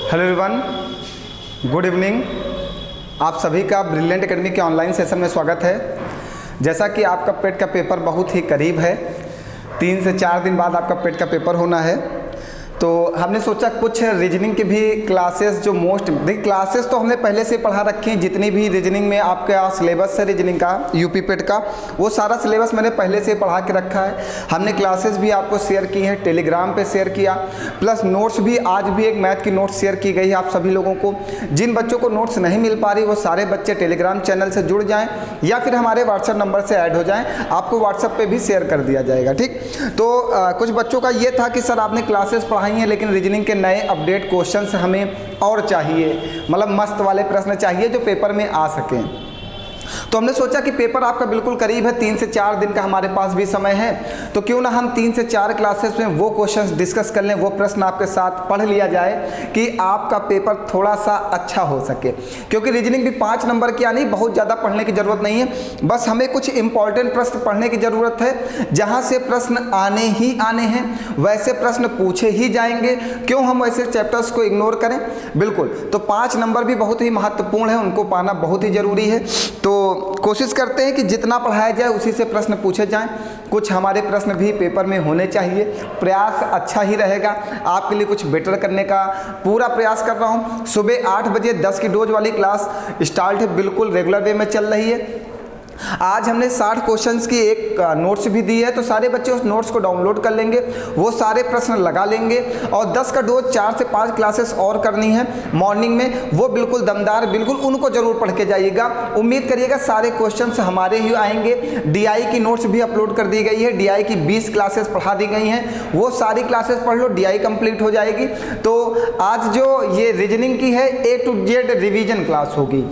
Hello everyone, good evening. आप सभी का ब्रिलियंट एकेडमी के ऑनलाइन सेशन में स्वागत है। जैसा कि आपका पेट का पेपर बहुत ही करीब है, 3 से 4 दिन बाद आपका पेट का पेपर होना है, तो हमने सोचा कुछ रीजनिंग की भी क्लासेस जो क्लासेस तो हमने पहले से पढ़ा रखी हैं। जितनी भी रीजनिंग में आपका सिलेबस है रीजनिंग का यूपी पेट का, वो सारा सिलेबस मैंने पहले से पढ़ा के रखा है। हमने क्लासेस भी आपको शेयर की हैं, टेलीग्राम पे शेयर किया, प्लस नोट्स भी आज भी एक मैथ की नोट्स शेयर की गई है आप सभी लोगों को। जिन बच्चों को नोट्स नहीं मिल पा रही वो सारे बच्चे टेलीग्राम चैनल से जुड़ जाएँ या फिर हमारे व्हाट्सएप नंबर से ऐड हो जाएँ, आपको व्हाट्सएप पर भी शेयर कर दिया जाएगा। ठीक, तो कुछ बच्चों का ये था कि सर आपने क्लासेस पढ़ाई हैं लेकिन रीजनिंग के नए अपडेट क्वेश्चंस हमें और चाहिए, मतलब मस्त वाले प्रश्न चाहिए जो पेपर में आ सकें। तो हमने सोचा कि पेपर आपका बिल्कुल करीब है, 3 से 4 दिन का हमारे पास भी समय है, तो क्यों ना हम 3 से 4 क्लासेस में वो क्वेश्चंस डिस्कस कर लें, वो प्रश्न आपके साथ पढ़ लिया जाए कि आपका पेपर थोड़ा सा अच्छा हो सके। क्योंकि रीजनिंग भी 5 नंबर की यानी बहुत ज़्यादा पढ़ने की ज़रूरत नहीं है, बस हमें कुछ इंपॉर्टेंट प्रश्न पढ़ने की ज़रूरत है। जहाँ से प्रश्न आने ही आने हैं वैसे प्रश्न पूछे ही जाएंगे, क्यों हम वैसे चैप्टर्स को इग्नोर करें। बिल्कुल, तो 5 नंबर भी बहुत ही महत्वपूर्ण है, उनको पाना बहुत ही ज़रूरी है। तो कोशिश करते हैं कि जितना पढ़ाया जाए उसी से प्रश्न पूछे जाएं। कुछ हमारे प्रश्न भी पेपर में होने चाहिए, प्रयास अच्छा ही रहेगा। आपके लिए कुछ बेटर करने का पूरा प्रयास कर रहा हूं। सुबह 8 बजे 10 की डोज वाली क्लास स्टार्ट है, बिल्कुल रेगुलर वे में चल रही है। आज हमने 60 क्वेश्चंस की एक नोट्स भी दी है, तो सारे बच्चे उस नोट्स को डाउनलोड कर लेंगे, वो सारे प्रश्न लगा लेंगे और 10 का डोज 4 से 5 क्लासेस और करनी है मॉर्निंग में, वो बिल्कुल दमदार, बिल्कुल उनको जरूर पढ़ के जाइएगा। उम्मीद करिएगा सारे क्वेश्चंस हमारे ही आएंगे। डीआई की नोट्स भी अपलोड कर दी गई है, डीआई की 20 क्लासेस पढ़ा दी गई हैं, वो सारी क्लासेस पढ़ लो, डीआई कंप्लीट हो जाएगी। तो आज जो ये रीजनिंग की है A to Z revision class होगी।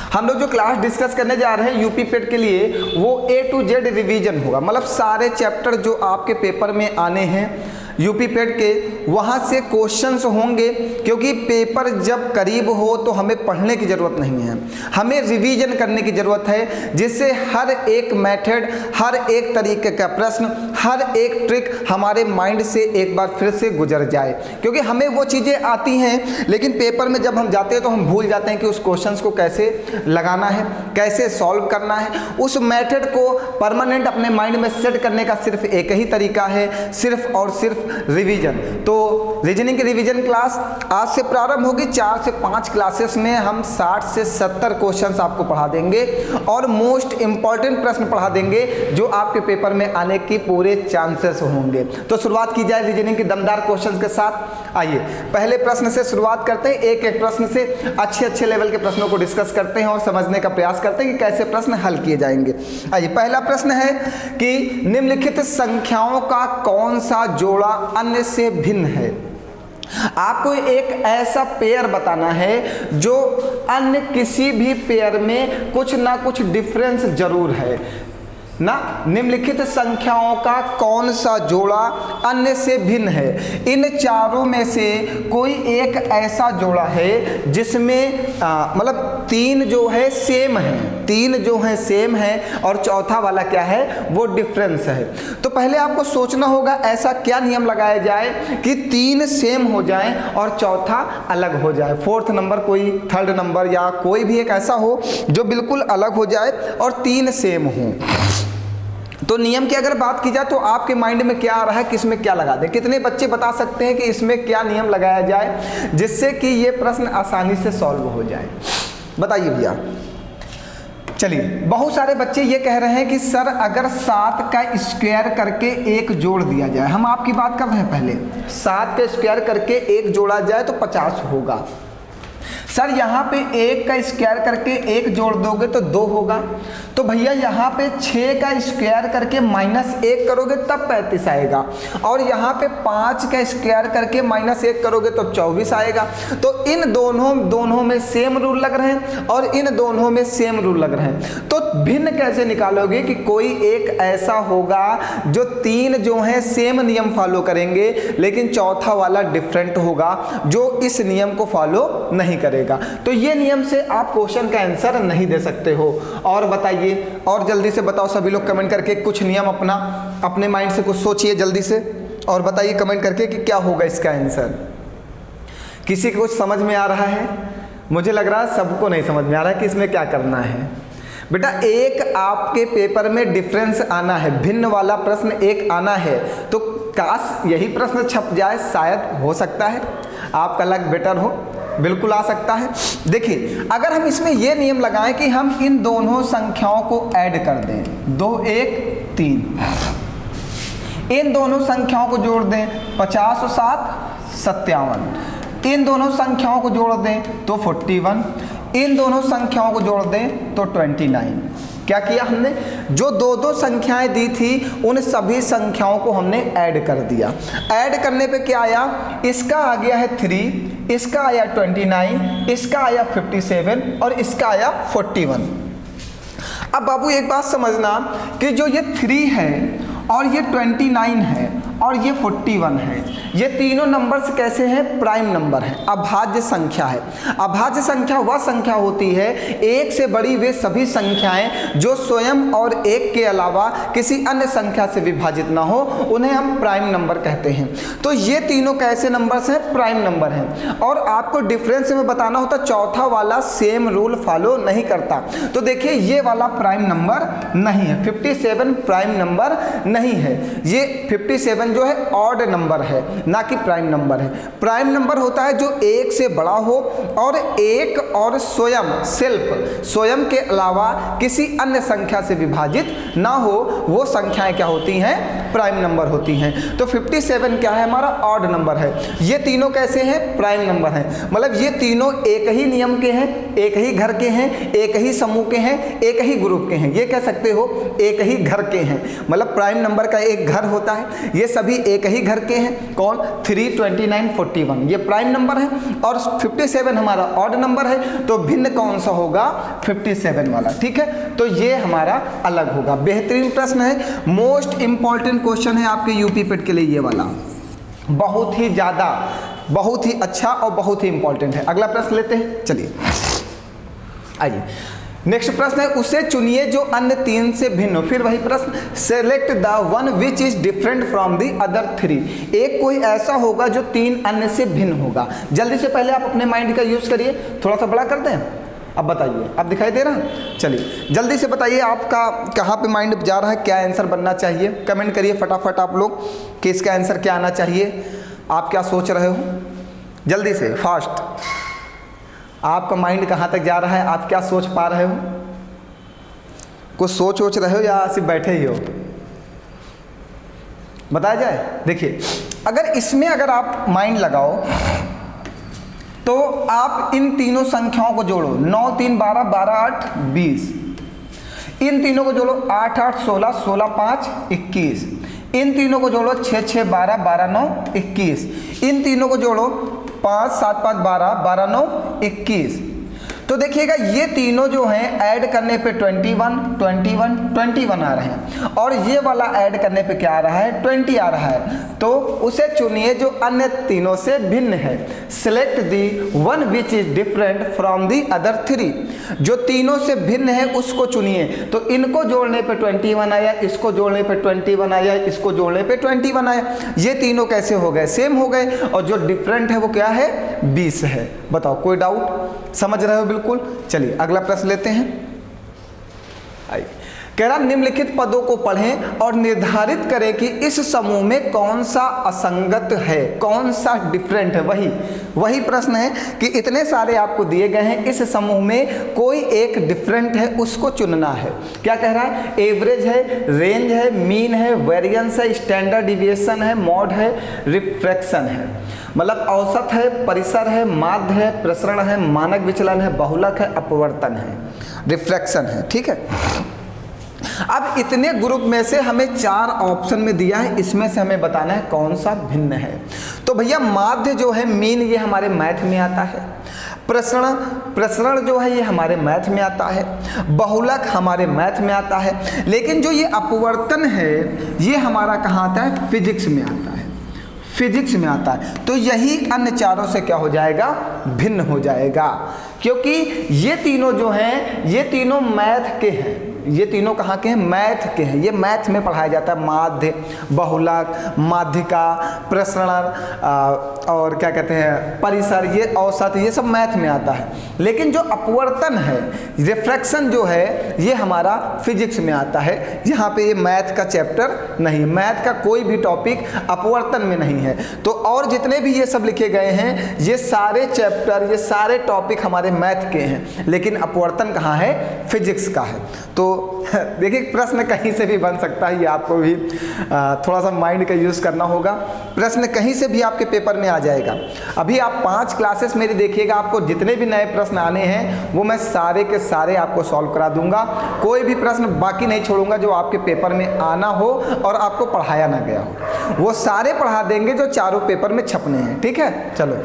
हम लोग जो क्लास डिस्कस करने जा रहे हैं यूपी पेट के लिए वो A to Z रिवीजन होगा, मतलब सारे चैप्टर जो आपके पेपर में आने हैं यूपी पेट के, वहाँ से क्वेश्चंस होंगे। क्योंकि पेपर जब करीब हो तो हमें पढ़ने की ज़रूरत नहीं है, हमें रिवीजन करने की ज़रूरत है, जिससे हर एक मेथड, हर एक तरीके का प्रश्न, हर एक ट्रिक हमारे माइंड से एक बार फिर से गुजर जाए। क्योंकि हमें वो चीज़ें आती हैं लेकिन पेपर में जब हम जाते हैं तो हम भूल जाते हैं कि उस क्वेश्चंस को कैसे लगाना है, कैसे सॉल्व करना है। उस मेथड को परमानेंट अपने माइंड में सेट करने का सिर्फ एक ही तरीका है, सिर्फ और सिर्फ रिवीजन। तो रीजनिंग की रिवीजन क्लास आज से प्रारंभ होगी। 4 से 5 क्लासेस में हम 60 से 70 क्वेश्चंस आपको पढ़ा देंगे और मोस्ट इंपॉर्टेंट प्रश्न पढ़ा देंगे जो आपके पेपर में आने की पूरे चांसेस होंगे। तो शुरुआत की जाए रीजनिंग के दमदार क्वेश्चंस के साथ। आइए पहले प्रश्न से शुरुआत करते हैं, एक एक प्रश्न से अच्छे लेवल के प्रश्नों को डिस्कस करते हैं और समझने का प्रयास करते हैं कि कैसे प्रश्न हल किए जाएंगे। आइए, पहला प्रश्न है कि निम्नलिखित संख्याओं का कौन सा जोड़ा अन्य से भिन्न है। आपको एक ऐसा पेयर बताना है जो अन्य किसी भी पेयर में कुछ ना कुछ डिफरेंस जरूर है ना। निम्नलिखित संख्याओं का कौन सा जोड़ा अन्य से भिन्न है। इन चारों में से कोई एक ऐसा जोड़ा है जिसमें मतलब 3 जो है सेम है, 3 जो है सेम है और चौथा वाला क्या है, वो डिफरेंस है। तो पहले आपको सोचना होगा ऐसा क्या नियम लगाया जाए कि 3 सेम हो जाएं और चौथा अलग हो जाए। 4th नंबर, कोई 3rd नंबर या कोई भी एक ऐसा हो जो बिल्कुल अलग हो जाए और 3 सेम हो। तो नियम की अगर बात की जाए तो आपके माइंड में क्या आ रहा है कि इसमें क्या लगा दें। कितने बच्चे बता सकते हैं कि इसमें क्या नियम लगाया जाए जिससे कि ये प्रश्न आसानी से सॉल्व हो जाए, बताइए भैया। चलिए, बहुत सारे बच्चे ये कह रहे हैं कि सर अगर 7 का स्क्वायर करके 1 जोड़ दिया जाए, हम आपकी बात कर रहे हैं पहले, 7 का स्क्वायर करके 1 जोड़ा जाए तो 50 होगा। सर यहाँ पे 1 का स्क्वायर करके 1 जोड़ दोगे तो 2 होगा। तो भैया यहाँ पे 6 का स्क्वायर करके -1 करोगे तब 35 आएगा, और यहाँ पे 5 का स्क्वायर करके -1 करोगे तो 24 आएगा। तो इन दोनों में सेम रूल लग रहे हैं और इन दोनों में सेम रूल लग रहे हैं। तो भिन्न कैसे निकालोगे कि कोई एक ऐसा होगा जो 3 जो है सेम नियम फॉलो करेंगे लेकिन चौथा वाला डिफरेंट होगा जो इस नियम को फॉलो नहीं करेगा। तो ये नियम से आप क्वेश्चन का आंसर नहीं दे सकते हो। और बताइए, और जल्दी से बताओ सभी लोग कमेंट करके, कुछ नियम अपने माइंड से कुछ सोचिए जल्दी से और बताइए कमेंट करके कि क्या होगा इसका आंसर। किसी को कुछ समझ में आ रहा है? मुझे लग रहा है सबको नहीं समझ में आ रहा है कि इसमें क्या करना है। बेटा एक आपके पेपर में डिफरेंस आना है, भिन्न वाला प्रश्न एक आना है, तो काश यही प्रश्न छप जाए, शायद हो सकता है आपका लक बेटर हो, बिल्कुल आ सकता है। देखिए अगर हम इसमें ये नियम लगाएं कि हम इन दोनों संख्याओं को ऐड कर दें, 2 1 3, इन दोनों संख्याओं को जोड़ दें 50 और 7 57, इन दोनों संख्याओं को जोड़ दें तो 41, इन दोनों संख्याओं को जोड़ दें तो 29। क्या किया हमने? जो दो संख्याएं दी थी उन सभी संख्याओं को हमने ऐड कर दिया। ऐड करने पे क्या आया? इसका आ गया है 3, इसका आया 29, इसका आया 57 और इसका आया 41। अब बाबू एक बात समझना कि जो ये 3 है और ये 29 है और ये 41 है, ये तीनों नंबर्स कैसे हैं? प्राइम नंबर है, अभाज्य संख्या है। अभाज्य संख्या वह संख्या होती है, एक से बड़ी वे सभी संख्याएं जो स्वयं और एक के अलावा किसी अन्य संख्या से विभाजित ना हो, उन्हें हम प्राइम नंबर कहते हैं। तो ये तीनों कैसे नंबर्स हैं? प्राइम नंबर हैं। और आपको डिफरेंस में बताना होता, चौथा वाला सेम रूल फॉलो नहीं करता। तो देखिए ये वाला प्राइम नंबर नहीं है, 57 प्राइम नंबर नहीं है, ये 57 जो है ऑड नंबर है, ना कि प्राइम नंबर है। प्राइम नंबर होता है जो एक से बड़ा हो और एक और स्वयं के अलावा किसी अन्य संख्या से विभाजित ना हो, वो संख्याएं क्या होती हैं? प्राइम नंबर होती हैं। तो 57 क्या है? हमारा ऑड नंबर है। ये तीनों कैसे हैं? प्राइम नंबर हैं। मतलब ये तीनों एक ही नियम के हैं, एक ही घर के हैं, एक ही समूह के हैं, एक ही ग्रुप के हैं। ये कह सकते हो एक ही घर के हैं, मतलब प्राइम नंबर का एक घर होता है। ये सभी एक ही घर के हैं। कौन? 3 29 41 ये प्राइम नंबर है और 57 हमारा ऑड नंबर है। तो भिन्न कौन सा होगा? 57 वाला। ठीक है, तो ये हमारा अलग होगा। बेहतरीन प्रश्न है, मोस्ट इंपॉर्टेंट क्वेश्चन है आपके यूपी पेट के लिए ये वाला, बहुत ही ज्यादा, बहुत ही अच्छा और बहुत ही इंपॉर्टेंट है। अगला प्रश्न लेते हैं, चलिए आइए। नेक्स्ट प्रश्न है, उसे चुनिए जो अन्य 3 से भिन्न हो। फिर वही प्रश्न, select the one which is different from the other 3। एक कोई ऐसा होगा जो 3 अन्य से भिन्न होगा। जल्दी से पहले आप अपने माइंड का यूज करिए, थोड़ा सा बड़ा कर दें। अब बताइए, अब दिखाई दे रहा? चलिए जल्दी से बताइए आपका कहाँ पे माइंड जा रहा है, क्या आंसर बनना चाहिए। कमेंट करिए फटाफट आप लोग कि इसका आंसर क्या आना चाहिए, आप क्या सोच रहे हो। जल्दी से फास्ट, आपका माइंड कहाँ तक जा रहा है, आप क्या सोच पा रहे हो? कुछ सोच रहे हो या सिर्फ बैठे ही हो? बताया जाए। देखिए अगर इसमें अगर आप माइंड लगाओ तो आप इन तीनों संख्याओं को जोड़ो, 9 3 12 12 8 20, इन तीनों को जोड़ो 8 8 16 16 5 21, इन तीनों को जोड़ो 6 6 12 12 9 21, इन तीनों को जोड़ो 5 7 5 12 12 9 21। तो देखिएगा ये तीनों जो हैं ऐड करने पे 21 21 21 आ रहे हैं और ये वाला ऐड करने पे क्या आ रहा है? 20 आ रहा है। तो उसे चुनिए जो अन्य तीनों से भिन्न है। Select the one which is different from the other 3। जो तीनों से भिन्न है उसको चुनिए। तो इनको जोड़ने पे 21 आया, इसको जोड़ने पे 21 आया, इसको जोड़ने पे 21 आया। ये तीनों कैसे हो गए? सेम हो गए। और जो डिफरेंट है वो क्या है? 20 है। बताओ कोई डाउट? समझ रहे हो बिल्कुल? चलिए अगला प्रश्न लेते हैं। आइए, कह रहा निम्नलिखित पदों को पढ़ें और निर्धारित करें कि इस समूह में कौन सा असंगत है, कौन सा डिफरेंट है। वही प्रश्न है कि इतने सारे आपको दिए गए हैं, इस समूह में कोई एक डिफरेंट है, उसको चुनना है। क्या कह रहा है? एवरेज है, रेंज है, मीन है, वेरिएंस है, स्टैंडर्ड डिविएशन है, मॉड है, रिफ्रैक्शन है। मतलब औसत है, परिसर है, माध्य है, प्रसरण है, मानक विचलन है, बहुलक है, अपवर्तन है, रिफ्रैक्शन है। ठीक है, अब इतने ग्रुप में से हमें 4 ऑप्शन में दिया है, इसमें से हमें बताना है कौन सा भिन्न है। तो भैया माध्य जो है, मीन, ये हमारे मैथ में आता है। प्रसरण जो है ये हमारे मैथ में आता है। बहुलक हमारे मैथ में आता है। लेकिन जो ये अपवर्तन है ये हमारा कहाँ आता है? फिजिक्स में आता है। फिजिक्स में आता है। तो यही अन्य चारों से क्या हो जाएगा? भिन्न हो जाएगा, क्योंकि ये तीनों जो हैं ये तीनों मैथ के हैं। ये तीनों कहाँ के हैं? मैथ के हैं। ये मैथ में पढ़ाया जाता है। माध्य, बहुलक, माध्यिका, प्रसरण और क्या कहते हैं परिसर, ये औसत, ये सब मैथ में आता है। लेकिन जो अपवर्तन है, रिफ्रैक्शन जो है, ये हमारा फिजिक्स में आता है। यहाँ पे ये मैथ का चैप्टर नहीं, मैथ का कोई भी टॉपिक अपवर्तन में नहीं है। तो और जितने भी ये सब लिखे गए हैं, ये सारे चैप्टर, ये सारे टॉपिक हमारे मैथ के हैं, लेकिन अपवर्तन कहाँ है? फिजिक्स का है। तो देखिए प्रश्न कहीं से भी बन सकता है, ये आपको भी थोड़ा सा माइंड का यूज़ करना होगा। प्रश्न कहीं से भी आपके पेपर में आ जाएगा। अभी आप 5 क्लासेस मेरी देखिएगा, आपको जितने भी नए प्रश्न आने हैं वो मैं सारे के सारे आपको सॉल्व करा दूंगा। कोई भी प्रश्न बाकी नहीं छोड़ूंगा जो आपके पेपर में आना हो और आपको पढ़ाया ना गया हो, वो सारे पढ़ा देंगे जो चारों पेपर में छपने हैं। ठीक है, चलो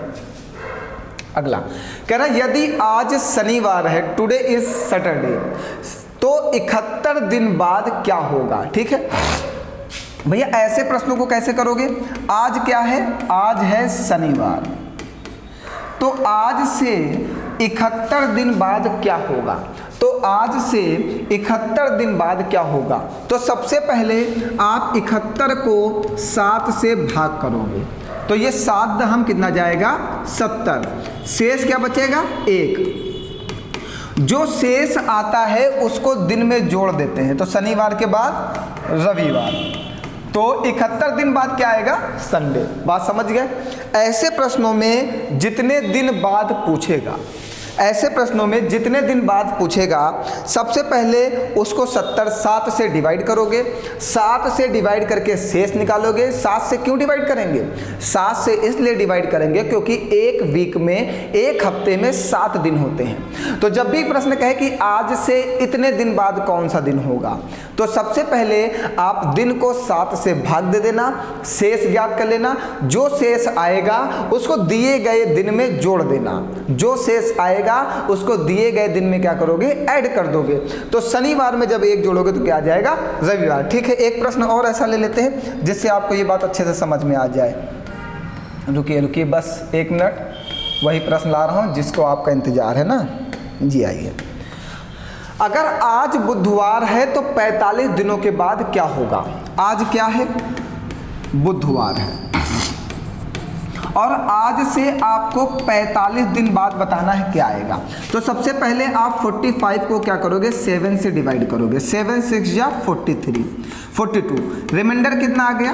अगला कह रहा यदि आज शनिवार है, टुडे इज सैटरडे, तो 71 दिन बाद क्या होगा? ठीक है भैया, ऐसे प्रश्नों को कैसे करोगे? आज क्या है? आज है शनिवार, तो आज से 71 दिन बाद क्या होगा? तो आज से 71 दिन बाद क्या होगा? तो सबसे पहले आप 71 को 7 से भाग करोगे, तो ये 7 दहम कितना जाएगा? 70। शेष क्या बचेगा? 1। जो शेष आता है उसको दिन में जोड़ देते हैं, तो शनिवार के बाद रविवार, तो 71 दिन बाद क्या आएगा? संडे। बात समझ गए? ऐसे प्रश्नों में जितने दिन बाद पूछेगा, ऐसे प्रश्नों में जितने दिन बाद पूछेगा, सबसे पहले उसको 7 से डिवाइड करोगे, 7 से डिवाइड करके शेष निकालोगे। 7 से क्यों डिवाइड करेंगे? 7 से इसलिए डिवाइड करेंगे क्योंकि एक वीक में, एक हफ्ते में 7 दिन होते हैं। तो जब भी प्रश्न कहे कि आज से इतने दिन बाद कौन सा दिन होगा, तो सबसे पहले आप दिन को 7 से भाग दे देना, शेष ज्ञात कर लेना। जो शेष आएगा उसको दिए गए दिन में जोड़ देना, जो शेष आएगा उसको दिए गए दिन में क्या करोगे? ऐड कर दोगे। तो शनिवार में जब 1 जोड़ोगे तो क्या आ जाएगा? रविवार। ठीक है, एक प्रश्न और ऐसा ले लेते हैं जिससे आपको ये बात अच्छे से समझ में आ जाए। रुकिए बस 1 मिनट, वही प्रश्न ला रहा हूँ जिसको आपका इंतजार है ना जी। आइए, अगर आज बुधवार है तो 45 दिनों के बाद क्या होगा? आज क्या है? बुधवार है, और आज से आपको 45 दिन बाद बताना है क्या आएगा। तो सबसे पहले आप 45 को क्या करोगे? 7 से डिवाइड करोगे। 7 6 या 43, 42, रिमाइंडर कितना आ गया?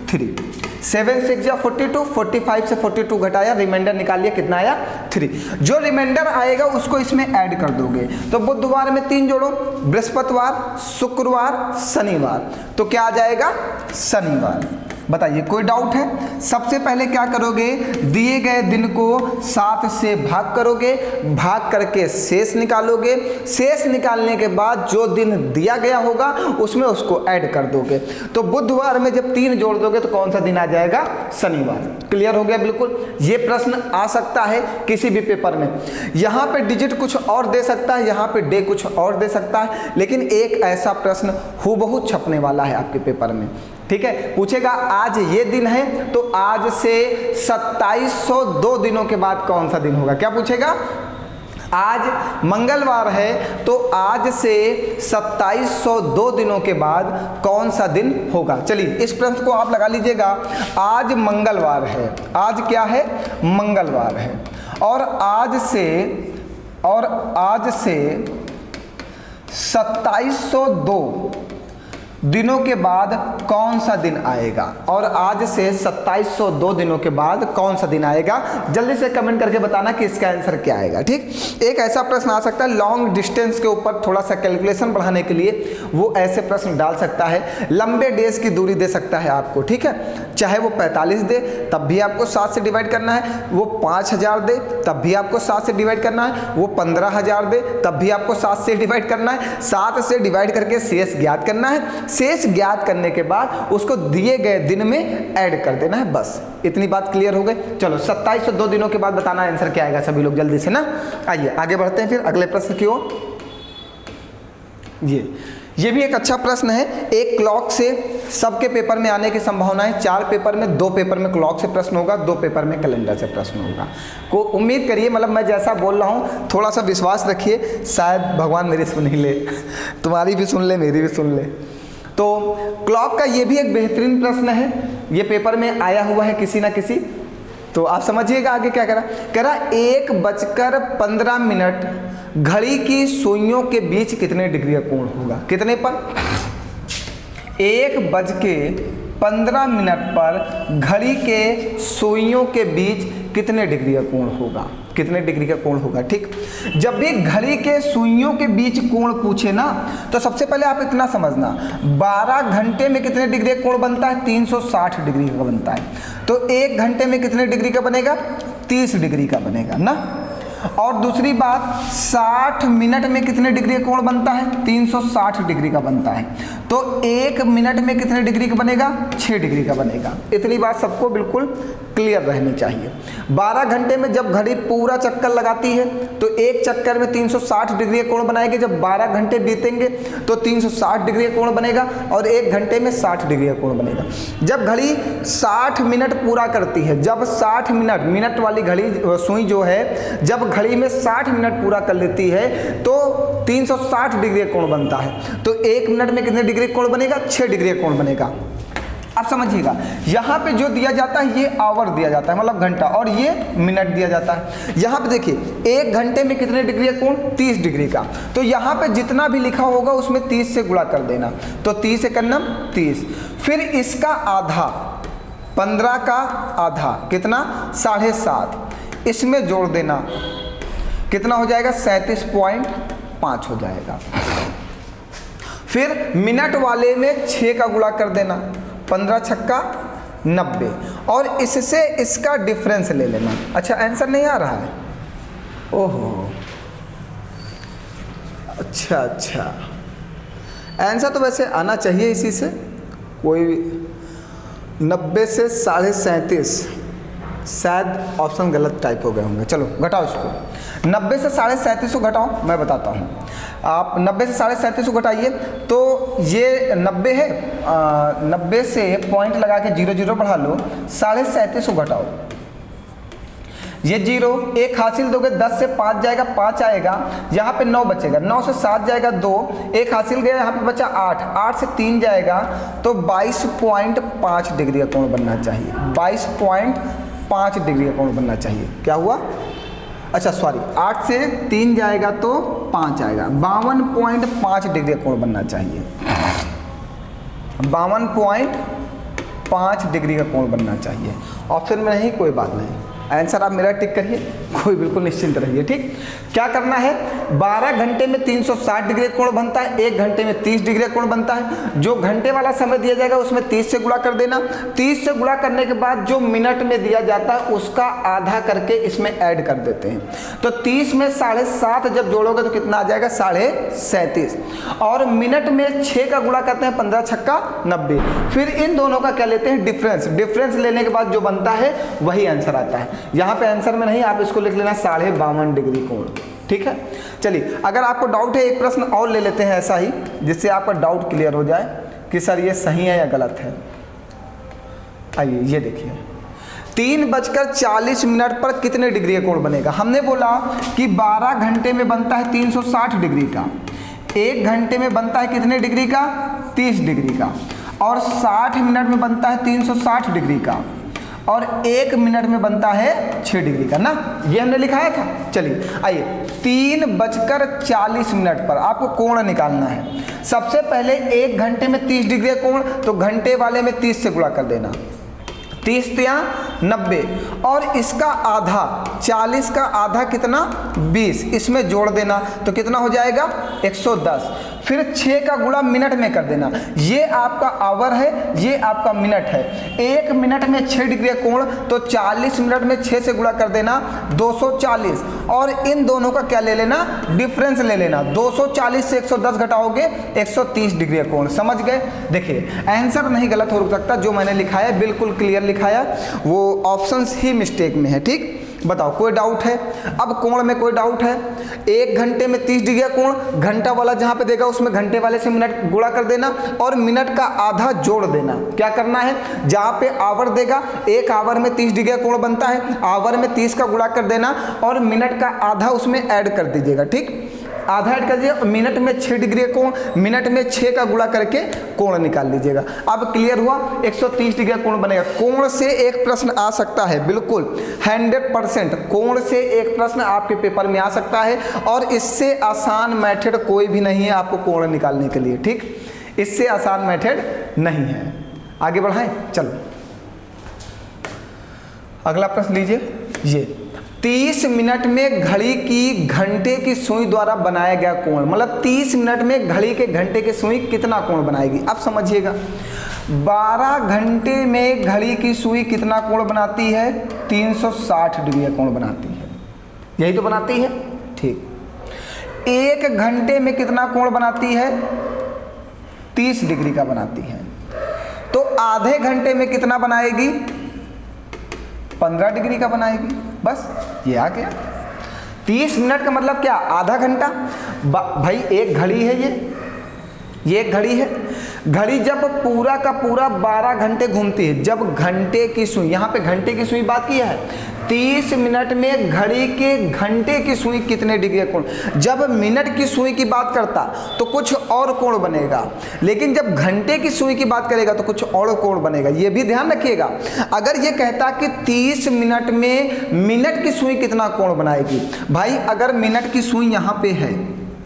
3। 7 6 या 42, 45 से 42 घटाया, रिमाइंडर निकालिए, कितना आया? 3। जो रिमाइंडर आएगा उसको इसमें ऐड कर दोगे। तो बुधवार में 3 जोड़ो, बृहस्पतिवार, शुक्रवार, शनिवार, तो क्या आ जाएगा? शनिवार। बताइए कोई डाउट है? सबसे पहले क्या करोगे? दिए गए दिन को 7 से भाग करोगे, भाग करके शेष निकालोगे। शेष निकालने के बाद जो दिन दिया गया होगा उसमें उसको ऐड कर दोगे। तो बुधवार में जब 3 जोड़ दोगे तो कौन सा दिन आ जाएगा? शनिवार। क्लियर हो गया? बिल्कुल। ये प्रश्न आ सकता है किसी भी पेपर में। यहाँ पे डिजिट कुछ और दे सकता है, यहाँ पे डे कुछ और दे सकता है, लेकिन एक ऐसा प्रश्न हूबहू छपने वाला है आपके पेपर में। ठीक है, पूछेगा आज ये दिन है तो आज से 2702 दिनों के बाद कौन सा दिन होगा? क्या पूछेगा? आज मंगलवार है तो आज से 2702 दिनों के बाद कौन सा दिन होगा? चलिए इस प्रश्न को आप लगा लीजिएगा। आज मंगलवार है, आज क्या है? मंगलवार है, और आज से 2702 दिनों के बाद कौन सा दिन आएगा? और आज से 2702 दिनों के बाद कौन सा दिन आएगा? जल्दी से कमेंट करके बताना कि इसका आंसर क्या आएगा। ठीक, एक ऐसा प्रश्न आ सकता है लॉन्ग डिस्टेंस के ऊपर थोड़ा सा कैलकुलेशन बढ़ाने के लिए, वो ऐसे प्रश्न डाल सकता है। लंबे डेज की दूरी दे सकता है आपको। ठीक है, चाहे वो 45 दे तब भी आपको 7 से डिवाइड करना है, वो 5000 दे तब भी आपको 7 से डिवाइड करना है, वो 15000 दे तब भी आपको 7 से डिवाइड करना है। 7 से डिवाइड करके शेष ज्ञात करना है। शेष ज्ञात करने के बाद उसको दिए गए दिन में ऐड कर देना है। बस इतनी बात क्लियर हो गई। चलो 2702 दिनों के बाद बताना आंसर क्या आएगा सभी लोग जल्दी से ना। आइए आगे बढ़ते हैं फिर अगले प्रश्न की ओर। ये ये भी एक अच्छा प्रश्न है। एक क्लॉक से सबके पेपर में आने की संभावना है, 4 पेपर में, 2 पेपर में क्लॉक से प्रश्न होगा, 2 पेपर में कैलेंडर से प्रश्न होगा। को उम्मीद करिए, मतलब मैं जैसा बोल रहा हूँ थोड़ा सा विश्वास रखिए, शायद भगवान मेरी सुन ही ले, तुम्हारी भी सुन ले, मेरी भी सुन ले। तो क्लॉक का ये भी एक बेहतरीन प्रश्न है, ये पेपर में आया हुआ है किसी ना किसी। तो आप समझिएगा आगे क्या कह रहा 1:15 घड़ी की सुइयों के बीच कितने डिग्री का कोण होगा। कितने पर? 1:15 पर घड़ी के सुइयों के बीच कितने डिग्री का कोण होगा, कितने डिग्री का कोण होगा। ठीक, जब भी घड़ी के सुइयों के बीच कोण पूछे ना, तो सबसे पहले आप इतना समझना, 12 घंटे में कितने डिग्री का कोण बनता है? 360 डिग्री का बनता है। तो 1 घंटे में कितने डिग्री का बनेगा? 30 डिग्री का बनेगा ना। और दूसरी बात, 60 मिनट में कितने डिग्री का कोण बनता है? 360 डिग्री का बनता है। तो 1 मिनट में कितने डिग्री का बनेगा? 6 डिग्री का बनेगा। इतनी बात सबको बिल्कुल क्लियर रहनी चाहिए। 12 घंटे में जब घड़ी पूरा चक्कर लगाती है तो एक चक्कर में 360 डिग्री का कोण बनाएगी। जब 12 घंटे बीतेंगे तो 360 डिग्री का कोण बनेगा और 1 घंटे में 60 डिग्री का कोण बनेगा। जब घड़ी 60 मिनट पूरा करती है, जब 60 मिनट वाली घड़ी सुई जो है, जब घड़ी में 60 मिनट पूरा कर लेती है तो 360 डिग्री का कोण बनता है। तो 1 मिनट में कितने डिग्री का कोण बनेगा? 6 डिग्री का कोण बनेगा। आप समझिएगा, यहाँ पे जो दिया जाता है ये आवर दिया जाता है, मतलब घंटा, और ये मिनट दिया जाता है। यहाँ पे देखिए 1 घंटे में कितने डिग्री का कोण? 30 डिग्री का। तो यहाँ पे जितना भी लिखा होगा उसमें 30 से गुणा कर देना। तो 30 एकम 30, फिर इसका आधा, 15 का आधा कितना? 7.5, इसमें जोड़ देना, कितना हो जाएगा? 37.5 हो जाएगा। फिर मिनट वाले में 6 का गुणा कर देना, 15 छक्का 90, और इससे इसका डिफरेंस ले लेना। अच्छा, आंसर नहीं आ रहा है? ओहो, अच्छा, आंसर तो वैसे आना चाहिए इसी से। कोई 90 से 37.5, शायद ऑप्शन गलत टाइप हो गए होंगे। चलो घटाओ इसको, 90 से 37.5 को घटाओ, मैं बताता हूँ। आप 90 से 37.5 को घटाइए तो ये 90 है, 90 से पॉइंट लगा के 0 बढ़ा लो, 37.5 को घटाओ, ये 0, 1 हासिल दोगे 10 से 5 जाएगा, 5 आएगा, यहाँ पे 9 बचेगा, 9 से 7 जाएगा 2, 1 हासिल गया, यहाँ पे बचा 8, 8 से 3 जाएगा, तो 22.5 डिग्री का कोण बनना चाहिए। 22.5 डिग्री का कोण बनना चाहिए। क्या हुआ? अच्छा सॉरी, 8 से 3 जाएगा तो 5 आएगा, 52.5 डिग्री का कोण बनना चाहिए। 52.5 डिग्री का कोण बनना चाहिए। ऑप्शन में नहीं, कोई बात नहीं, आंसर आप मेरा टिक करिए, कोई बिल्कुल निश्चिंत रहिए। ठीक, क्या करना है? 12 घंटे में 360 डिग्री का कोण बनता है, 1 घंटे में 30 डिग्री का कोण बनता है। जो घंटे वाला समय दिया जाएगा उसमें 30 से गुणा कर देना। 30 से गुणा करने के बाद जो मिनट में दिया जाता है उसका आधा करके इसमें ऐड कर देते हैं। तो 30 में 7.5 जब जोड़ोगे तो कितना आ जाएगा? 37.5, और मिनट में 6 का गुणा करते हैं, 15 छक्का 90। फिर इन दोनों का क्या लेते हैं? डिफरेंस। डिफरेंस लेने के बाद जो बनता है वही आंसर आता है। यहाँ पे आंसर में नहीं, आप इसको लिख लेना 52.5 डिग्री कोण। ठीक है, चलिए अगर आपको डाउट है एक प्रश्न और ले लेते हैं ऐसा ही, जिससे आपका डाउट क्लियर हो जाए कि सर ये सही है या गलत है। आइए ये देखिए, 3:40 पर कितने डिग्री का कोण बनेगा? हमने बोला कि 12 घंटे में बनता है 360 डिग्री का, 1 घंटे में बनता है कितने डिग्री का? 30 डिग्री का, और 60 मिनट में बनता है 360 डिग्री का, और 1 मिनट में बनता है 6 डिग्री का ना, ये हमने लिखाया था। चलिए आइए, 3:40 पर आपको कोण निकालना है। सबसे पहले 1 घंटे में 30 डिग्री का कोण, तो घंटे वाले में 30 से गुणा कर देना, 30 या 90, और इसका आधा, 40 का आधा कितना? 20, इसमें जोड़ देना तो कितना हो जाएगा? 110। फिर 6 का गुणा मिनट में कर देना, ये आपका आवर है, ये आपका मिनट है। 1 मिनट में 6 डिग्री का कोण, तो 40 मिनट में 6 से गुणा कर देना, 240, और इन दोनों का क्या ले लेना? डिफरेंस ले लेना। 240 से 110 घटाओगे 130 डिग्री का कोण। समझ गए? देखिए आंसर नहीं गलत हो सकता, जो मैंने लिखा है बिल्कुल क्लियर लिखाया, वो ऑप्शंस ही मिस्टेक में है। ठीक, बताओ कोई डाउट है? अब कोण में कोई डाउट है? 1 घंटे में 30 डिग्री का कोण, घंटा वाला जहां पे देगा उसमें घंटे वाले से मिनट गुणा कर देना और मिनट का आधा जोड़ देना। क्या करना है? जहां पे आवर देगा 1 आवर में 30 डिग्री का कोण बनता है, आवर में 30 का गुणा कर देना और मिनट का आधा उसमें ऐड कर दीजिएगा। ठीक, आधा ऐड कर दीजिए। मिनट में 6 डिग्री का कोण, मिनट में 6 का गुणा करके कोण निकाल लीजिएगा। अब क्लियर हुआ? 130 डिग्री का कोण बनेगा। कोण से एक प्रश्न आ सकता है, बिल्कुल 100% कोण से एक प्रश्न आपके पेपर में आ सकता है और इससे आसान मेथड कोई भी नहीं है आपको कोण निकालने के लिए। ठीक, इससे आसान मेथड नहीं है। आगे बढ़ाएं, चलो अगला प्रश्न लीजिए। ये 30 मिनट में घड़ी की घंटे की सुई द्वारा बनाया गया कोण, मतलब 30 मिनट में घड़ी के घंटे की सुई कितना कोण बनाएगी? अब समझिएगा, 12 घंटे में घड़ी की सुई कितना कोण बनाती है? 360 डिग्री का कोण बनाती है, यही तो बनाती है। ठीक, 1 घंटे में कितना कोण बनाती है? 30 डिग्री का बनाती है। तो आधे घंटे में कितना बनाएगी? 15 डिग्री का बनाएगी। बस ये आ गया। 30 मिनट का मतलब क्या? आधा घंटा। भाई एक घड़ी है, ये एक घड़ी है। घड़ी जब पूरा का पूरा 12 घंटे घूमती है, जब घंटे की सुई, यहाँ पे घंटे की सुई बात किया है, 30 मिनट में घड़ी के घंटे की सुई कितने डिग्री का कोण? जब मिनट की सुई की बात करता तो कुछ और कोण बनेगा, लेकिन जब घंटे की सुई की बात करेगा तो कुछ और कोण बनेगा। ये भी ध्यान रखिएगा। अगर ये कहता कि 30 मिनट में मिनट की सुई कितना कोण बनाएगी, भाई अगर मिनट की सुई यहाँ पे है,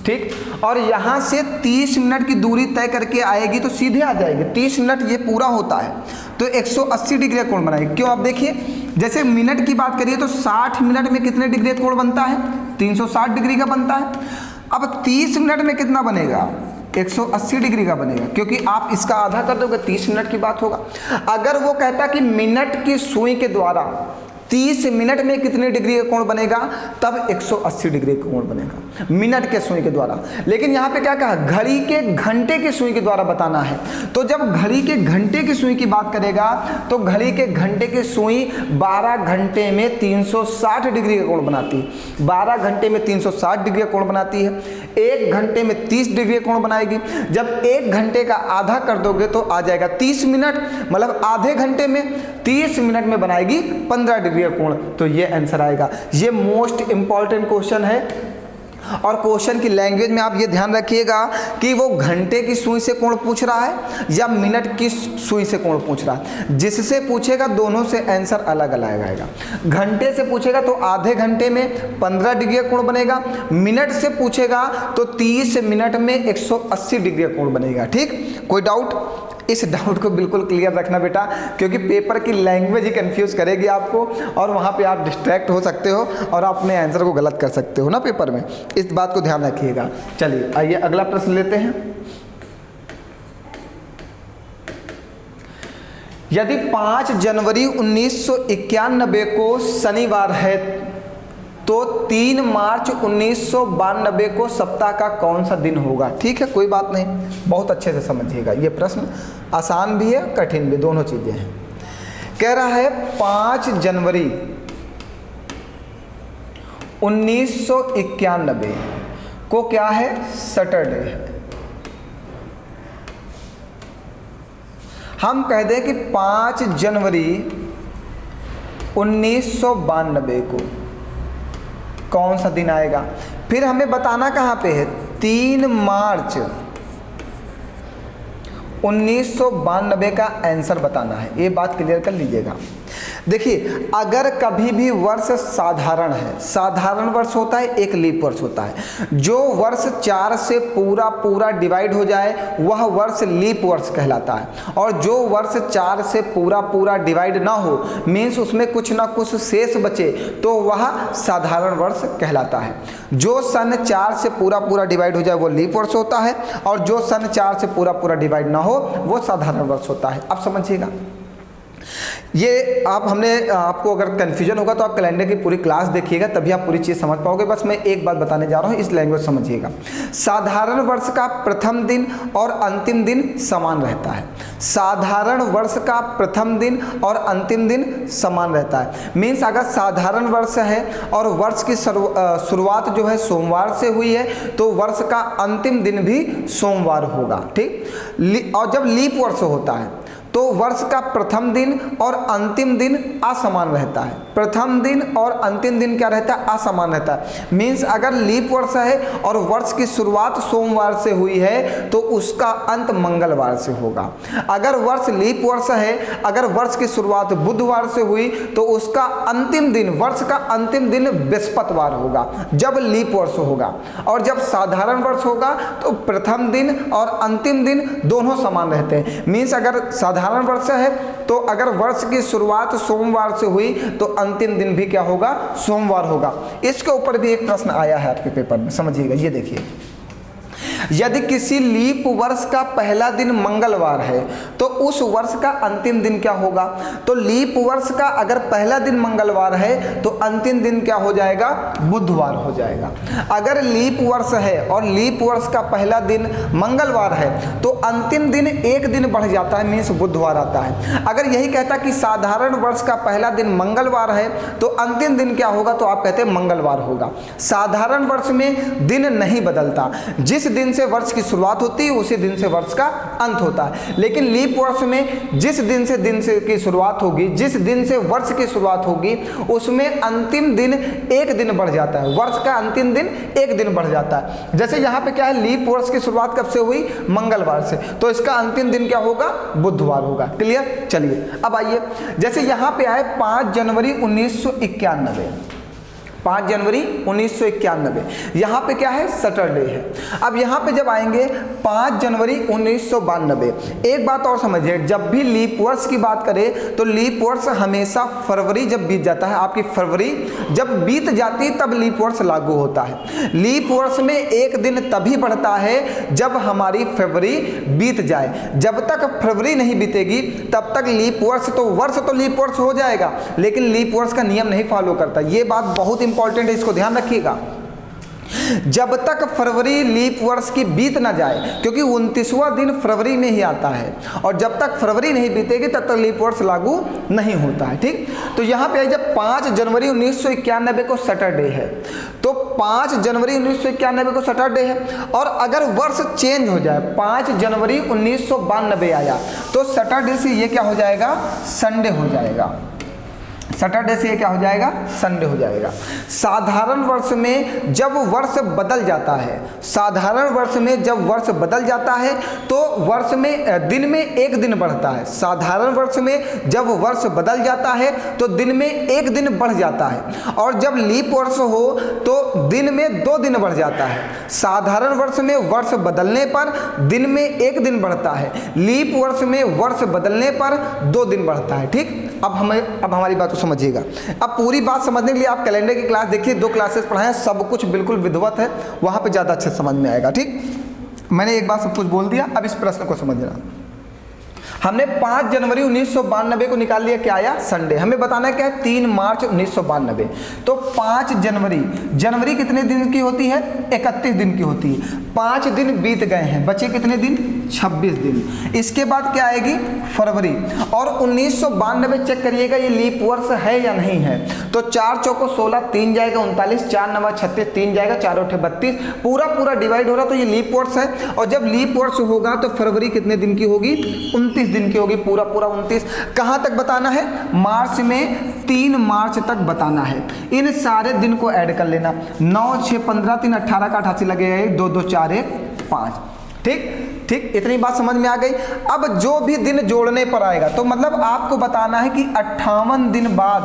ठीक, और यहाँ से 30 मिनट की दूरी तय करके आएगी तो सीधे आ जाएगी। 30 मिनट ये पूरा होता है तो 180 डिग्री का कोण बनाएगी। क्यों? आप देखिए, जैसे मिनट की बात करिए तो 60 मिनट में कितने डिग्री का कोण बनता है? 360 डिग्री का बनता है। अब 30 मिनट में कितना बनेगा? 180 डिग्री का बनेगा, क्योंकि आप इसका आधा कर दोगे 30 मिनट की बात होगा। अगर वो कहता कि मिनट की सुई के द्वारा 30 मिनट में कितने डिग्री का कोण बनेगा, तब 180 डिग्री का कोण बनेगा मिनट के सुई के द्वारा। लेकिन यहाँ पे क्या कहा? घड़ी के घंटे की सुई के द्वारा बताना है। तो जब घड़ी के घंटे की सुई की बात करेगा तो घड़ी के घंटे की सुई 12 घंटे में 360 डिग्री का कोण बनाती है। 12 घंटे में 360 डिग्री का कोण बनाती है। 1 घंटे में 30 डिग्री का कोण बनाएगी। जब 1 घंटे का आधा कर दोगे तो आ जाएगा 30 मिनट, मतलब आधे घंटे में 30 मिनट में बनाएगी 15 डिग्री का कोण। तो ये आंसर आएगा। ये मोस्ट इंपॉर्टेंट क्वेश्चन है और क्वेश्चन की लैंग्वेज में आप ये ध्यान रखिएगा कि वो घंटे की सुई से कोण पूछ रहा है या मिनट की सुई से कोण पूछ रहा है। जिससे पूछेगा दोनों से आंसर अलग अलग आएगा। घंटे से पूछेगा तो आधे घंटे में 15 डिग्री का कोण बनेगा, मिनट से पूछेगा तो 30 मिनट में 180 डिग्री का कोण बनेगा। ठीक, कोई डाउट? इस डाउट को बिल्कुल क्लियर रखना बेटा, क्योंकि पेपर की लैंग्वेज ही कंफ्यूज करेगी आपको और वहाँ पे आप डिस्ट्रैक्ट हो सकते हो और अपने आंसर को गलत कर सकते हो ना पेपर में। इस बात को ध्यान रखिएगा। चलिए आइए अगला प्रश्न लेते हैं। यदि 5 जनवरी 1991 को शनिवार है तो 3 मार्च 1992 को सप्ताह का कौन सा दिन होगा? ठीक है, कोई बात नहीं, बहुत अच्छे से समझिएगा। ये प्रश्न आसान भी है, कठिन भी, दोनों चीज़ें हैं। कह रहा है 5 जनवरी 1991 को क्या है? सैटरडे है। हम कह दें कि 5 जनवरी 1992 को कौन सा दिन आएगा। फिर हमें बताना कहाँ पे है? 3 मार्च 1992 का आंसर बताना है। ये बात क्लियर कर लीजिएगा। देखिए, अगर कभी भी वर्ष साधारण है, साधारण वर्ष होता है, एक लीप वर्ष होता है। जो वर्ष 4 से पूरा डिवाइड हो जाए वह वर्ष लीप वर्ष कहलाता है, और जो वर्ष 4 से पूरा डिवाइड ना हो, मीन्स उसमें कुछ ना कुछ शेष बचे, तो वह साधारण वर्ष कहलाता है। जो सन 4 से पूरा डिवाइड हो जाए वो लीप वर्ष होता है, और जो सन 4 से पूरा डिवाइड ना हो वो साधारण वर्ष होता है। अब समझिएगा। ये हमने आपको अगर कन्फ्यूजन होगा तो आप कैलेंडर की पूरी क्लास देखिएगा, तभी आप पूरी चीज़ समझ पाओगे। बस मैं एक बात बताने जा रहा हूँ, इस लैंग्वेज समझिएगा। साधारण वर्ष का प्रथम दिन और अंतिम दिन समान रहता है। साधारण वर्ष का प्रथम दिन और अंतिम दिन समान रहता है। मीन्स अगर साधारण वर्ष है और वर्ष की शुरुआत जो है सोमवार से हुई है तो वर्ष का अंतिम दिन भी सोमवार होगा, ठीक। और जब लीप वर्ष होता है तो वर्ष का प्रथम दिन और अंतिम दिन असमान रहता है। प्रथम दिन और अंतिम दिन क्या रहता है? असमान रहता है। मीन्स अगर लीप वर्ष है और वर्ष की शुरुआत सोमवार से हुई है तो उसका अंत मंगलवार से होगा। अगर वर्ष लीप वर्ष है, अगर वर्ष की शुरुआत बुधवार से हुई तो उसका अंतिम दिन, वर्ष का अंतिम दिन बृहस्पतिवार होगा, जब लीप वर्ष होगा। और जब साधारण वर्ष होगा तो प्रथम दिन और अंतिम दिन दोनों समान रहते हैं। मीन्स अगर साधारण वर्ष है तो अगर वर्ष की शुरुआत सोमवार से हुई तो अंतिम दिन भी क्या होगा? सोमवार होगा। इसके ऊपर भी एक प्रश्न आया है आपके पेपर में, समझिएगा। ये देखिए, यदि किसी लीप वर्ष का पहला दिन मंगलवार है तो उस वर्ष का अंतिम दिन क्या होगा? तो लीप वर्ष का अगर पहला दिन मंगलवार है तो अंतिम दिन क्या हो जाएगा? बुधवार हो जाएगा। अगर लीप वर्ष है और लीप वर्ष का पहला दिन मंगलवार है तो अंतिम दिन एक दिन बढ़ जाता है, मीन्स बुधवार आता है। अगर यही कहता कि साधारण वर्ष का पहला दिन मंगलवार है तो अंतिम दिन क्या होगा? तो आप कहते हैं मंगलवार होगा। साधारण वर्ष में दिन नहीं बदलता, जिस दिन से वर्ष की शुरुआत होती है उसी दिन से वर्ष का अंत होता है। लेकिन लीप वर्ष में जिस दिन से की शुरुआत होगी, जिस दिन से वर्ष की शुरुआत होगी, उसमें अंतिम दिन एक दिन बढ़ जाता है। वर्ष का अंतिम दिन एक दिन बढ़ जाता है। जैसे यहाँ पे क्या है, लीप वर्ष की शुरुआत कब से हुई? मंगलवार से, तो इसका अंतिम दिन क्या होगा? बुधवार होगा। क्लियर? चलिए अब आइए, जैसे यहाँ पे आए 5 जनवरी 1991, 5 जनवरी 1991, यहाँ पे क्या है? सैटरडे है। अब यहाँ पे जब आएंगे 5 जनवरी 1992, एक बात और समझिए, जब भी लीप वर्ष की बात करें तो लीप वर्ष हमेशा फरवरी जब बीत जाता है, आपकी फरवरी जब बीत जाती है तब लीप वर्ष लागू होता है। लीप वर्ष में एक दिन तभी बढ़ता है जब हमारी फरवरी बीत जाए। जब तक फरवरी नहीं बीतेगी तब तक लीप वर्ष तो लीप वर्ष हो जाएगा, लेकिन लीप वर्ष का नियम नहीं फॉलो करता। ये बात बहुत इंपॉर्टेंट है, इसको ध्यान रखिएगा। जब तक फरवरी लीप वर्ष की बीत ना जाए, क्योंकि 29वां दिन फरवरी में ही आता है, और जब तक फरवरी नहीं बीतेगी तब तक लीप वर्ष लागू नहीं होता है, ठीक। तो यहाँ पे जब 5 जनवरी 1991 को सैटरडे है तो 5 जनवरी 1991 को सैटरडे है, और अगर वर्ष चेंज हो जाए, 5 जनवरी 1992 आया तो सैटरडे से ये क्या हो जाएगा? संडे हो जाएगा। सैटरडे से ये क्या हो जाएगा? संडे हो जाएगा। साधारण वर्ष में जब वर्ष बदल जाता है, साधारण वर्ष में जब वर्ष बदल जाता है तो वर्ष में दिन में एक दिन बढ़ता है। साधारण वर्ष में जब वर्ष बदल जाता है तो दिन में एक दिन बढ़ जाता है, और जब लीप वर्ष हो तो दिन में 2 दिन बढ़ जाता है। साधारण वर्ष में वर्ष बदलने पर दिन में एक दिन बढ़ता है, लीप वर्ष में वर्ष बदलने पर 2 दिन बढ़ता है, ठीक। अब हमारी बात को समझिएगा। अब पूरी बात समझने के लिए आप कैलेंडर की क्लास देखिए, 2 क्लासेस पढ़ाएं, सब कुछ बिल्कुल विधिवत है, वहां पे ज़्यादा अच्छे समझ में आएगा, ठीक। मैंने एक बार सब कुछ बोल दिया, अब इस प्रश्न को समझना। हमने 5 जनवरी 1992 को निकाल लिया, क्या आया? संडे। हमें बताना है क्या है? 3 मार्च 1992। तो 5 जनवरी कितने दिन की होती है? 31 दिन की होती है। 5 दिन बीत गए हैं, बचे कितने दिन? 26 दिन। इसके बाद क्या आएगी? फरवरी। और 1992 चेक करिएगा ये लीप वर्ष है या नहीं है। तो 4 चौको 16, 3 जाएगा 39, 4 नवा 36, 3 जाएगा 4 8 32, पूरा डिवाइड हो रहा, तो ये लीप वर्ष है। और जब लीप वर्ष होगा तो फरवरी कितने दिन की होगी? 29 दिन की होगी, पूरा 29। कहाँ तक बताना है? मार्च में 3 मार्च तक बताना है। इन सारे दिन को ऐड कर लेना, 9 6 15 3 18 का 88 लगेगा, 2 2 4 1 5, ठीक। इतनी बात समझ में आ गई। अब जो भी दिन जोड़ने पर आएगा तो मतलब आपको बताना है कि 58 दिन बाद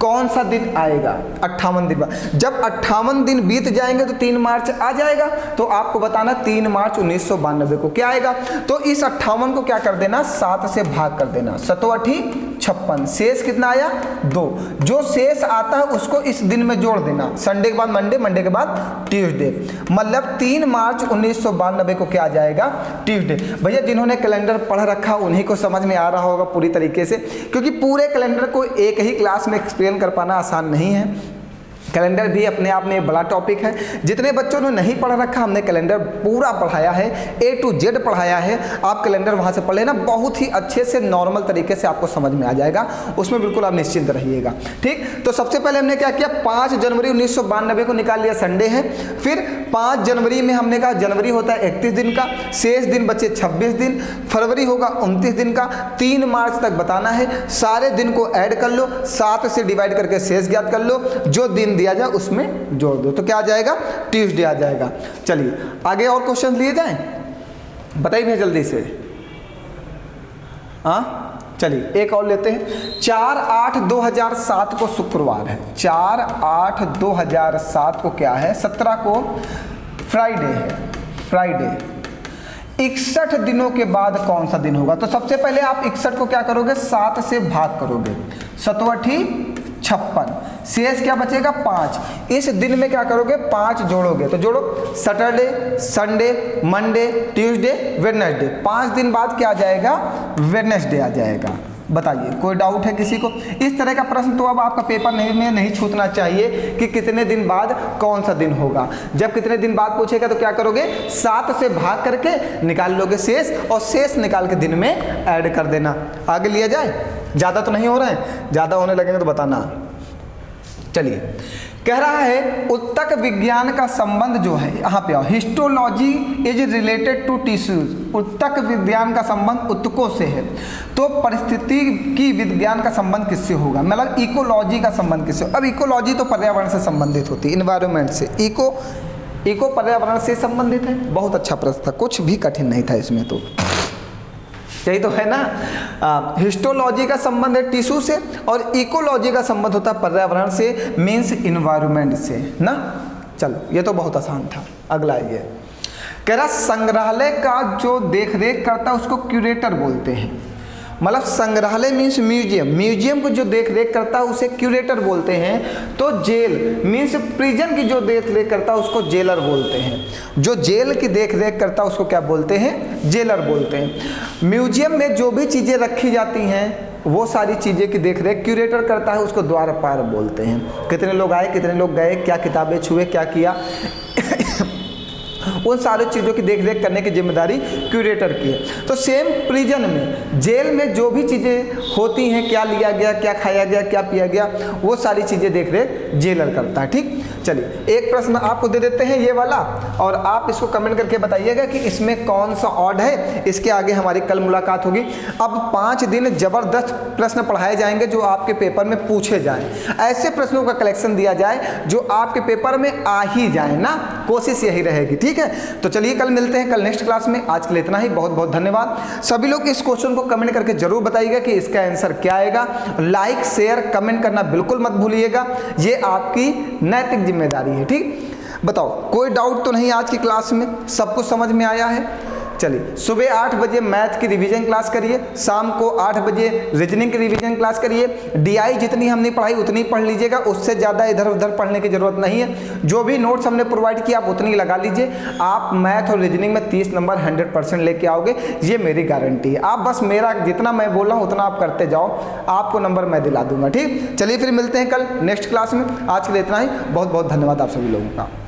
कौन सा दिन आएगा। 58 दिन बाद, जब 58 दिन बीत जाएंगे तो 3 मार्च आ जाएगा, तो आपको बताना 3 मार्च 1992 को क्या आएगा। तो इस 58 को क्या कर देना? 7 से भाग कर देना, 7 8 56, शेष कितना आया 2। जो शेष आता है उसको इस दिन में जोड़ देना, संडे के बाद मंडे, मंडे के बाद ट्यूसडे, मतलब 3 मार्च 1992 को क्या आ जाएगा, ट्यूसडे। भैया जिन्होंने कैलेंडर पढ़ रखा उन्हीं को समझ में आ रहा होगा पूरी तरीके से, क्योंकि पूरे कैलेंडर को एक ही क्लास में एक्सप्लेन कर पाना आसान नहीं है। कैलेंडर भी अपने आप में एक बड़ा टॉपिक है। जितने बच्चों ने नहीं पढ़ रखा हमने कैलेंडर पूरा पढ़ाया है, A to Z पढ़ाया है। आप कैलेंडर वहाँ से पढ़ लेना, बहुत ही अच्छे से नॉर्मल तरीके से आपको समझ में आ जाएगा, उसमें बिल्कुल आप निश्चिंत रहिएगा। ठीक, तो सबसे पहले हमने क्या किया, 5 जनवरी 1992 को निकाल लिया, संडे है। फिर 5 जनवरी में हमने कहा जनवरी होता है 31 दिन का, शेष दिन बचे 26 दिन, फरवरी होगा 29 दिन का, 3 मार्च तक बताना है। सारे दिन को ऐड कर लो, 7 से डिवाइड करके शेष ज्ञात कर लो, जो दिन दिया जाए उसमें जोड़ दो, तो क्या आ जाएगा, ट्यूसडे आ जाएगा। चलिए आगे और क्वेश्चन लिए जाएं, बताइए भैया जल्दी से। हाँ चलिए एक और लेते हैं। 4/8/2007 को शुक्रवार है, 4/8/2007 को क्या है, 17 को फ्राइडे है, फ्राइडे। 61 दिनों के बाद कौन सा दिन होगा, तो सबसे पहले आप 61 को क्या करोगे, 7 से भाग करोगे, 7 56, शेष क्या बचेगा 5। इस दिन में क्या करोगे, 5 जोड़ोगे, तो जोड़ो, Saturday, Sunday, Monday, Tuesday, Wednesday, 5 दिन बाद क्या आ जाएगा, वेडनेसडे आ जाएगा। बताइए कोई डाउट है किसी को। इस तरह का प्रश्न तो अब आपका पेपर में नहीं छूटना चाहिए कि कितने दिन बाद कौन सा दिन होगा। जब कितने दिन बाद पूछेगा तो क्या करोगे, 7 से भाग करके निकाल लोगे शेष, और शेष निकाल के दिन में ऐड कर देना। आगे लिया जाए, ज़्यादा तो नहीं हो रहा है, ज़्यादा होने लगेंगे तो बताना। चलिए कह रहा है उत्तक विज्ञान का संबंध जो है, यहाँ पे आओ, histology is related to tissues. उत्तक विज्ञान का संबंध उत्तकों से है, तो परिस्थिति की विज्ञान का संबंध किससे होगा, मतलब इकोलॉजी का संबंध किससे। अब इकोलॉजी तो पर्यावरण से संबंधित होती है, इन्वायरमेंट से। इको पर्यावरण से संबंधित है। बहुत अच्छा प्रश्न था, कुछ भी कठिन नहीं था इसमें, तो यही तो है ना। हिस्टोलॉजी का संबंध है टिश्यू से, और इकोलॉजी का संबंध होता है पर्यावरण से, मीन्स इन्वायरमेंट से ना। चलो ये तो बहुत आसान था। अगला ये कह रहा, संग्रहालय का जो देख रेख करता है उसको क्यूरेटर बोलते हैं। मतलब संग्रहालय मीन्स म्यूजियम, म्यूजियम को जो देख रेख करता है उसे क्यूरेटर बोलते हैं। तो जेल मीन्स प्रिजन की जो देख रेख करता है उसको जेलर बोलते हैं। जो जेल की देख रेख करता है उसको क्या बोलते हैं, जेलर बोलते हैं। म्यूजियम में जो भी चीज़ें रखी जाती हैं वो सारी चीज़ें की देख रेख क्यूरेटर करता है, उसको द्वारपाल बोलते हैं। कितने लोग आए, कितने लोग गए, क्या किताबें छुए, क्या किया, उन सारी चीज़ों की देख रेख करने की जिम्मेदारी क्यूरेटर की है। तो सेम प्रिजन में, जेल में जो भी चीज़ें होती हैं, क्या लिया गया, क्या खाया गया, क्या पिया गया, वो सारी चीज़ें देख रेख जेलर करता है। ठीक, चलिए एक प्रश्न आपको दे देते हैं ये वाला, और आप इसको कमेंट करके बताइएगा कि इसमें कौन सा ऑड है। इसके आगे हमारी कल मुलाकात होगी। अब 5 दिन ज़बरदस्त प्रश्न पढ़ाए जाएंगे जो आपके पेपर में पूछे जाएं। ऐसे प्रश्नों का कलेक्शन दिया जाए जो आपके पेपर में आ ही जाए ना, कोशिश यही रहेगी। ठीक है, तो चलिए कल मिलते हैं, कल नेक्स्ट क्लास में। आज के लिए इतना ही, बहुत बहुत धन्यवाद। सभी लोग इस क्वेश्चन को कमेंट करके जरूर बताइएगा कि इसका आंसर क्या आएगा। लाइक शेयर कमेंट करना बिल्कुल मत भूलिएगा, ये आपकी नैतिक जिम्मेदारी है। ठीक, बताओ कोई डाउट तो नहीं आज की क्लास में, सब कुछ समझ में आया है। चलिए सुबह 8 बजे मैथ की रिवीजन क्लास करिए, शाम को 8 बजे रीजनिंग की रिवीजन क्लास करिए। डीआई जितनी हमने पढ़ाई उतनी पढ़ लीजिएगा, उससे ज़्यादा इधर उधर पढ़ने की ज़रूरत नहीं है। जो भी नोट्स हमने प्रोवाइड किया आप उतनी लगा लीजिए। आप मैथ और रीजनिंग में 30 नंबर 100% लेके आओगे, ये मेरी गारंटी है। आप बस मेरा जितना मैं बोल रहा हूँ उतना आप करते जाओ, आपको नंबर मैं दिला दूंगा। ठीक, चलिए फिर मिलते हैं कल नेक्स्ट क्लास में। आज के लिए इतना ही, बहुत बहुत धन्यवाद आप सभी लोगों का।